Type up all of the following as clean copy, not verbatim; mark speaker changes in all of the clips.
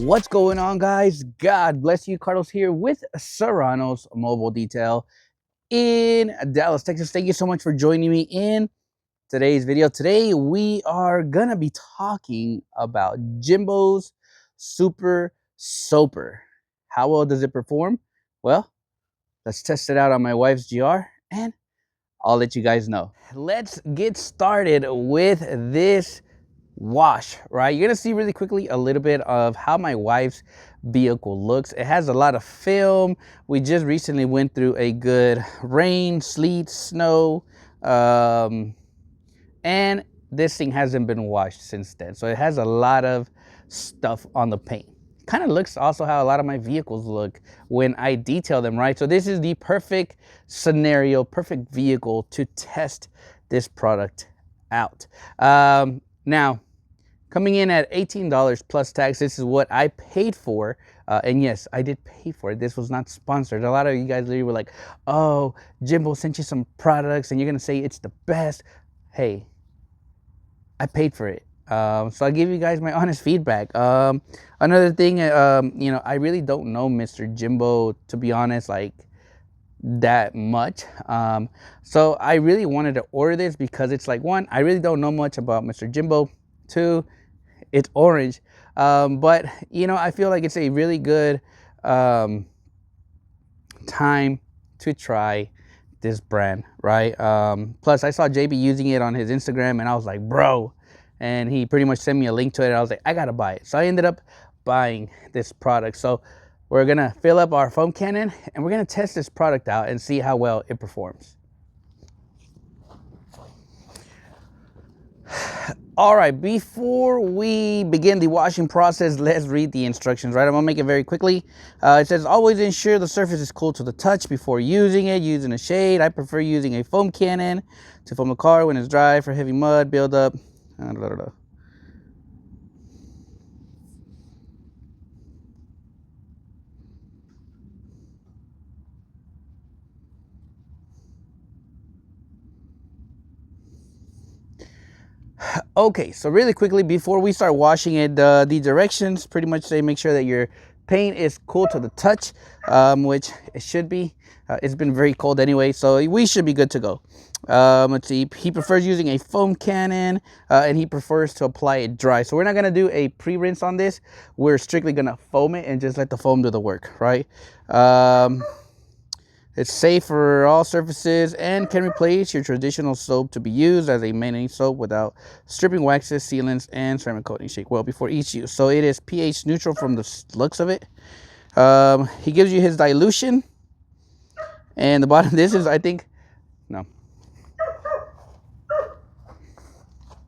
Speaker 1: What's going on, guys? God bless you. Carlos here with Serrano's Mobile Detail in Dallas, Texas. Thank you so much for joining me in today's video. Today we are gonna be talking about Jimbo's Super Soaper. How well does it perform? Well, let's test it out on my wife's GR and I'll let you guys know. Let's get started with this wash. Right, you're gonna see really quickly a little bit of how my wife's vehicle looks. It has a lot of film. We just recently went through a good rain, sleet, snow, and this thing hasn't been washed since then, so it has a lot of stuff on the paint. Kind of looks also how a lot of my vehicles look when I detail them, right? So this is the perfect scenario, perfect vehicle to test this product out. Now, coming in at $18 plus tax, this is what I paid for. And yes, I did pay for it. This was not sponsored. A lot of you guys literally were like, oh, Jimbo sent you some products and you're going to say it's the best. Hey, I paid for it. So I'll give you guys my honest feedback. Another thing, I really don't know Mr. Jimbo, to be honest, like that much. So I really wanted to order this because it's like, one, I really don't know much about Mr. Jimbo. Two, it's orange. But I feel like it's a really good time to try this brand, right? Plus I saw JB using it on his Instagram and I was like, bro, and he pretty much sent me a link to it. I was like, I gotta buy it. So I ended up buying this product. So we're gonna fill up our foam cannon and we're gonna test this product out and see how well it performs. All right, before we begin the washing process, let's read the instructions, right? I'm gonna make it very quickly. It says, always ensure the surface is cool to the touch before using it. Using a shade. I prefer using a foam cannon to foam the car when it's dry for heavy mud buildup. Okay, so really quickly before we start washing it, the directions pretty much say make sure that your paint is cool to the touch, which it should be. It's been very cold anyway, so we should be good to go. Let's see, he prefers using a foam cannon and he prefers to apply it dry. So we're not gonna do a pre-rinse on this. We're strictly gonna foam it and just let the foam do the work, right? It's safe for all surfaces and can replace your traditional soap to be used as a mayonnaise soap without stripping waxes, sealants, and ceramic coating. Shake well before each use. So it is pH neutral from the looks of it. He gives you his dilution. And the bottom, this is, I think, no.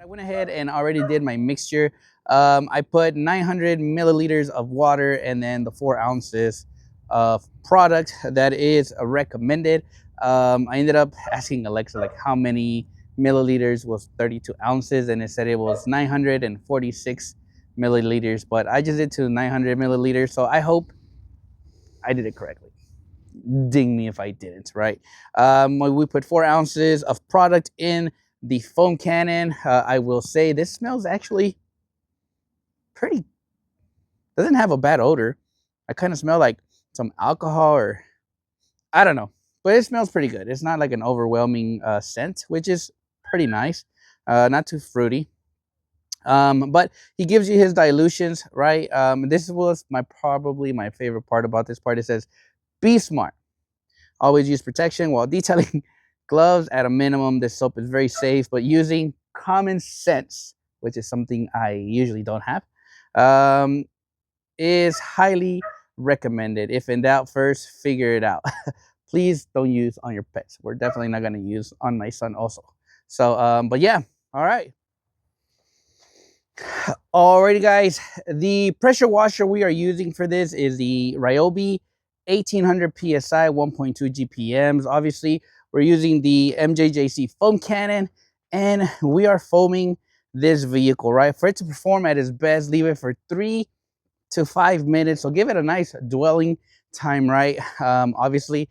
Speaker 1: I went ahead and already did my mixture. I put 900 milliliters of water and then the 4 ounces of product that is recommended. I ended up asking Alexa like how many milliliters was 32 ounces and it said it was 946 milliliters, but I just did to 900 milliliters, so I hope I did it correctly. Ding me if I didn't, right? We put 4 ounces of product in the foam cannon. I will say this smells actually pretty, doesn't have a bad odor. I kind of smell like some alcohol or I don't know, but it smells pretty good. It's not like an overwhelming scent, which is pretty nice. Not too fruity. But he gives you his dilutions, right? This was probably my favorite part about this part. It says, be smart. Always use protection while detailing. Gloves at a minimum. This soap is very safe, but using common sense, which is something I usually don't have, is highly recommended. If in doubt, first figure it out. Please don't use on your pets. We're definitely not going to use on my son also. So, but yeah, all right. Alrighty, guys. The pressure washer we are using for this is the Ryobi 1800 PSI 1.2 GPMs. Obviously, we're using the MJJC foam cannon, and we are foaming this vehicle, right? For it to perform at its best, leave it for 3 to 5 minutes. So give it a nice dwelling time, right? Obviously,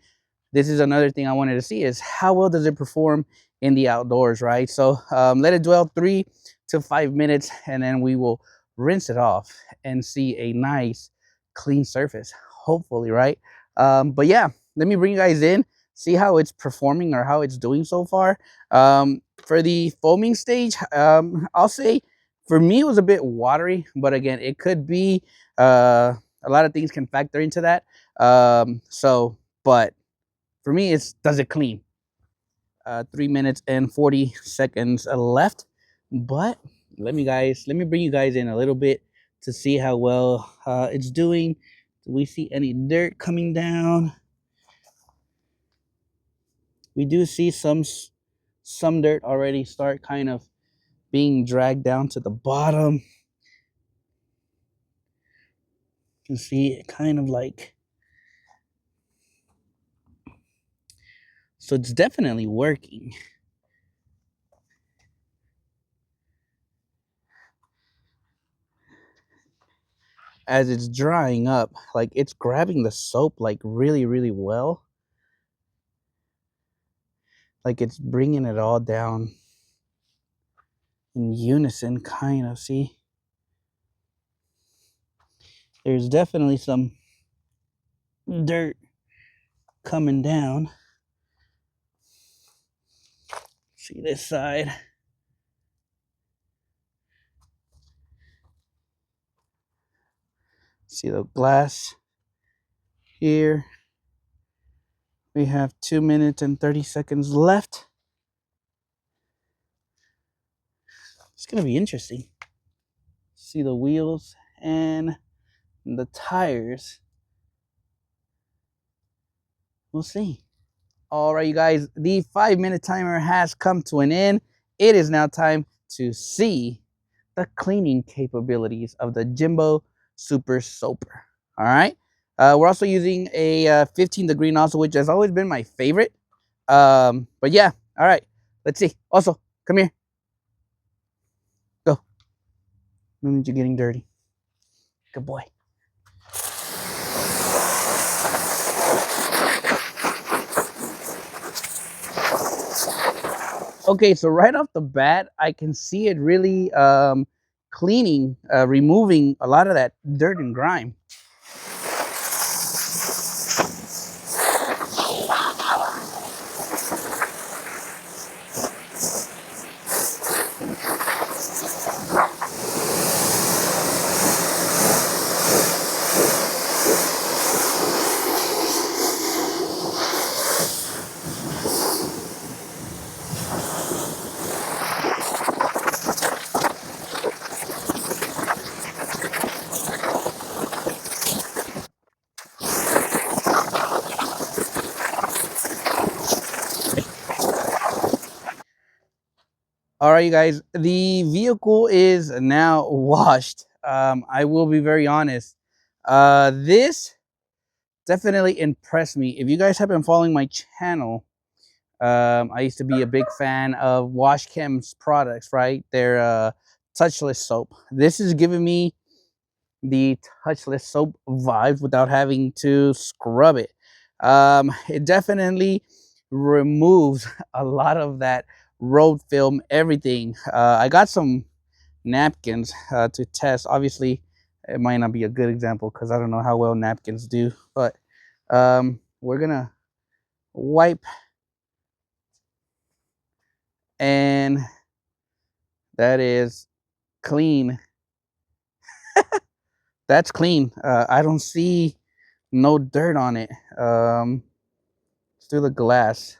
Speaker 1: this is another thing I wanted to see is how well does it perform in the outdoors, right? So let it dwell 3 to 5 minutes, and then we will rinse it off, and see a nice clean surface, hopefully, right? But yeah, let me bring you guys in, see how it's performing or how it's doing so far. For the foaming stage, I'll say for me it was a bit watery, but again, it could be a lot of things can factor into that. But for me, it's does it clean. 3 minutes and 40 seconds left, but let me bring you guys in a little bit to see how well it's doing. Do we see any dirt coming down? We do see some dirt already start kind of being dragged down to the bottom. You can see it kind of like, so it's definitely working. As it's drying up, like it's grabbing the soap like really, really well. Like it's bringing it all down in unison, kind of. See, there's definitely some dirt coming down. See this side. See the glass here. We have 2 minutes and 30 seconds left. It's gonna be interesting. See the wheels and the tires. We'll see. All right, you guys, the 5-minute timer has come to an end. It is now time to see the cleaning capabilities of the Jimbo Super Soaper. All right. We're also using a 15-degree nozzle, which has always been my favorite. But yeah, all right. Let's see. Also, come here. Go. No need you getting dirty. Good boy. Okay, so right off the bat, I can see it really cleaning, removing a lot of that dirt and grime. All right, you guys, the vehicle is now washed. I will be very honest. This definitely impressed me. If you guys have been following my channel, I used to be a big fan of Washchem's products, right? Their touchless soap. This is giving me the touchless soap vibes without having to scrub it. It definitely removes a lot of that road film, everything. I got some napkins to test. Obviously, it might not be a good example because I don't know how well napkins do, but we're gonna wipe, and that is clean. That's clean. I don't see no dirt on it. Let's do the glass.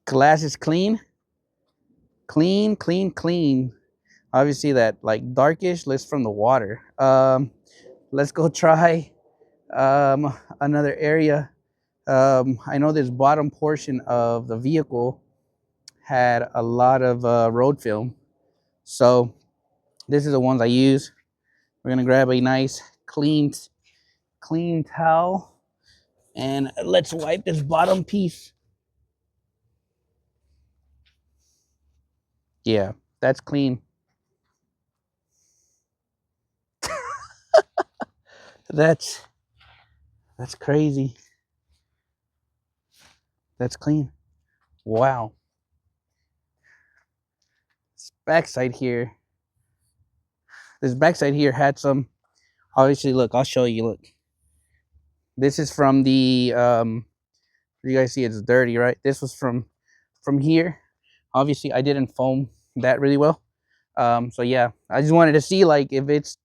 Speaker 1: Glass is clean. Clean, clean, clean. Obviously that like darkish list from the water. Let's go try another area. I know this bottom portion of the vehicle had a lot of road film. So this is the ones I use. We're gonna grab a nice clean towel and let's wipe this bottom piece. Yeah, that's clean. That's crazy. That's clean. Wow. This backside here, had some. Obviously, look, I'll show you. Look, this is from the you guys see it's dirty, right? This was from here. Obviously, I didn't foam that really well. So yeah, I just wanted to see like if it's,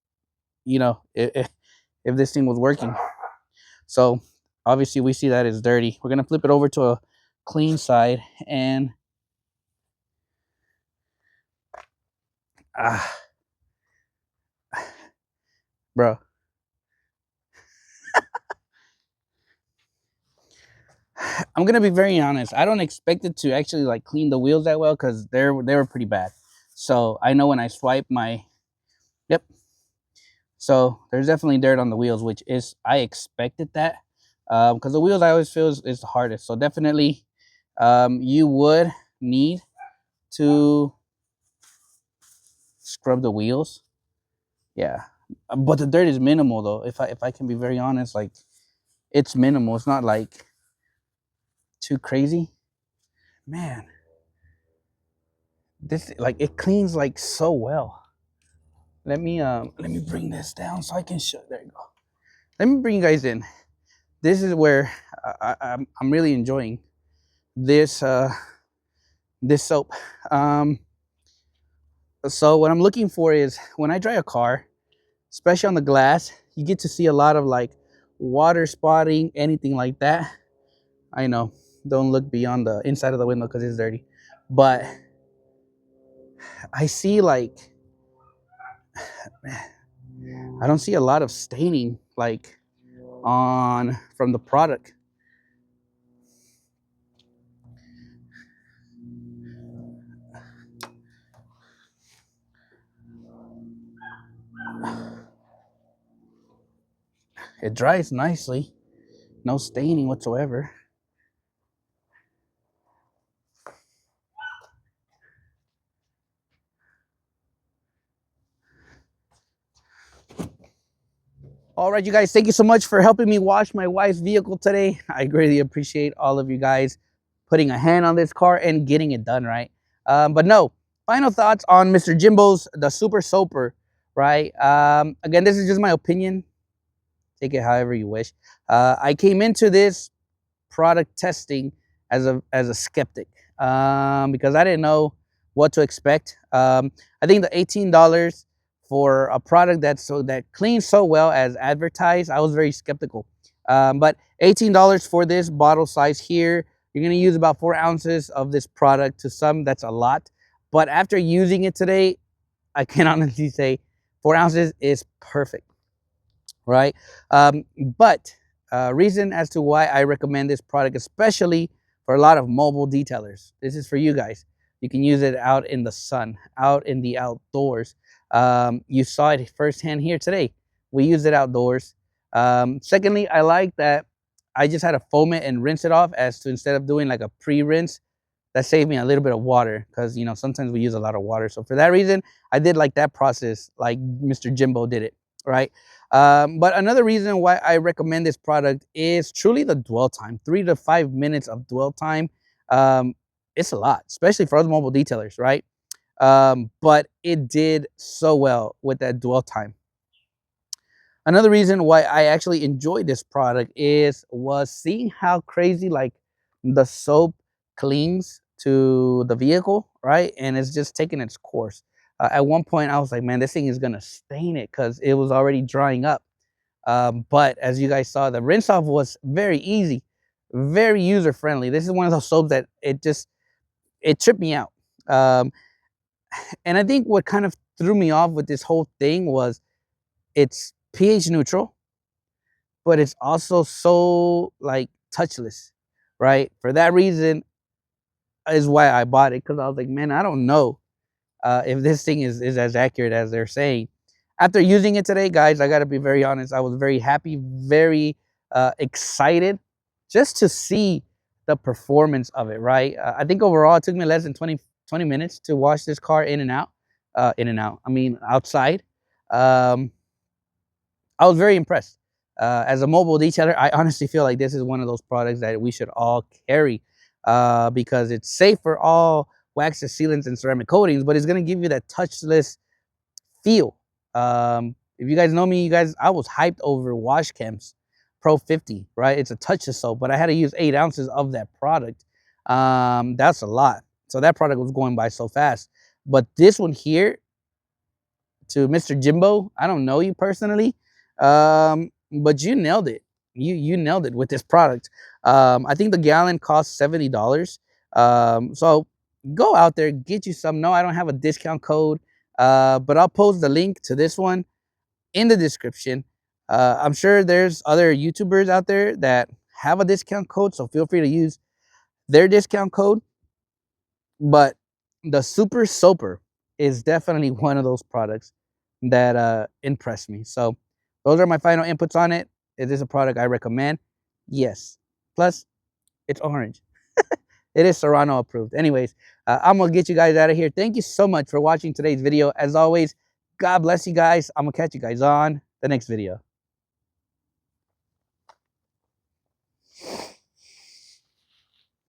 Speaker 1: you know, if this thing was working. So obviously we see that it's dirty. We're gonna flip it over to a clean side and bro. I'm gonna be very honest. I don't expect it to actually like clean the wheels that well because they were pretty bad. So I know when I swipe my, yep. So there's definitely dirt on the wheels, which is I expected that because the wheels I always feel is the hardest. So definitely, you would need to scrub the wheels. Yeah, but the dirt is minimal though. If I can be very honest, like it's minimal. It's not like too crazy. Man, this like it cleans like so well. Let me bring this down so I can show. There you go. Let me bring you guys in. This is where I'm really enjoying this this soap. So what I'm looking for is when I dry a car, especially on the glass, you get to see a lot of like water spotting, anything like that. I know, don't look beyond the inside of the window because it's dirty, but I see like I don't see a lot of staining like on from the product. It dries nicely, no staining whatsoever. All right, you guys, thank you so much for helping me wash my wife's vehicle today. I greatly appreciate all of you guys putting a hand on this car and getting it done right. But no, final thoughts on Mr. Jimbo's the Super Soaper, right? Again, this is just my opinion. Take it however you wish. I came into this product testing as a skeptic because I didn't know what to expect. I think the $18 for a product that cleans so well as advertised, I was very skeptical. But $18 for this bottle size here, you're gonna use about 4 ounces of this product. To some, that's a lot. But after using it today, I can honestly say 4 ounces is perfect, right? But reason as to why I recommend this product, especially for a lot of mobile detailers. This is for you guys. You can use it out in the sun, out in the outdoors. You saw it firsthand here today. We use it outdoors. Secondly, I like that I just had to foam it and rinse it off as to instead of doing like a pre-rinse. That saved me a little bit of water because, you know, sometimes we use a lot of water. So for that reason, I did like that process like Mr. Jimbo did it, right? But another reason why I recommend this product is truly the dwell time. 3 to 5 minutes of dwell time. It's a lot, especially for other mobile detailers, right? But it did so well with that dwell time. Another reason why I actually enjoyed this product was seeing how crazy like the soap clings to the vehicle, right? And it's just taking its course. At one point, I was like, man, this thing is gonna stain it because it was already drying up. But as you guys saw, the rinse off was very easy, very user friendly. This is one of those soaps that it tripped me out. Um, and I think what kind of threw me off with this whole thing was it's pH neutral, but it's also so like touchless, right? For that reason is why I bought it because I was like, man, I don't know if this thing is as accurate as they're saying. After using it today, guys, I got to be very honest. I was very happy, very excited just to see the performance of it, right? I think overall it took me less than 20 minutes to wash this car in and out. I mean, outside. I was very impressed. As a mobile detailer, I honestly feel like this is one of those products that we should all carry because it's safe for all waxes, sealants, and ceramic coatings, but it's gonna give you that touchless feel. If you guys know me, I was hyped over Washchem's Pro 50, right? It's a touchless soap, but I had to use 8 ounces of that product. That's a lot. So that product was going by so fast. But this one here, to Mr. Jimbo, I don't know you personally, but you nailed it. You nailed it with this product. I think the gallon costs $70. So go out there, get you some. No, I don't have a discount code, but I'll post the link to this one in the description. I'm sure there's other YouTubers out there that have a discount code, so feel free to use their discount code. But the Super Soaper is definitely one of those products that impressed me. So those are my final inputs on it. Is this a product I recommend? Yes. Plus, it's orange. It is Serrano approved. Anyways, I'm going to get you guys out of here. Thank you so much for watching today's video. As always, God bless you guys. I'm going to catch you guys on the next video.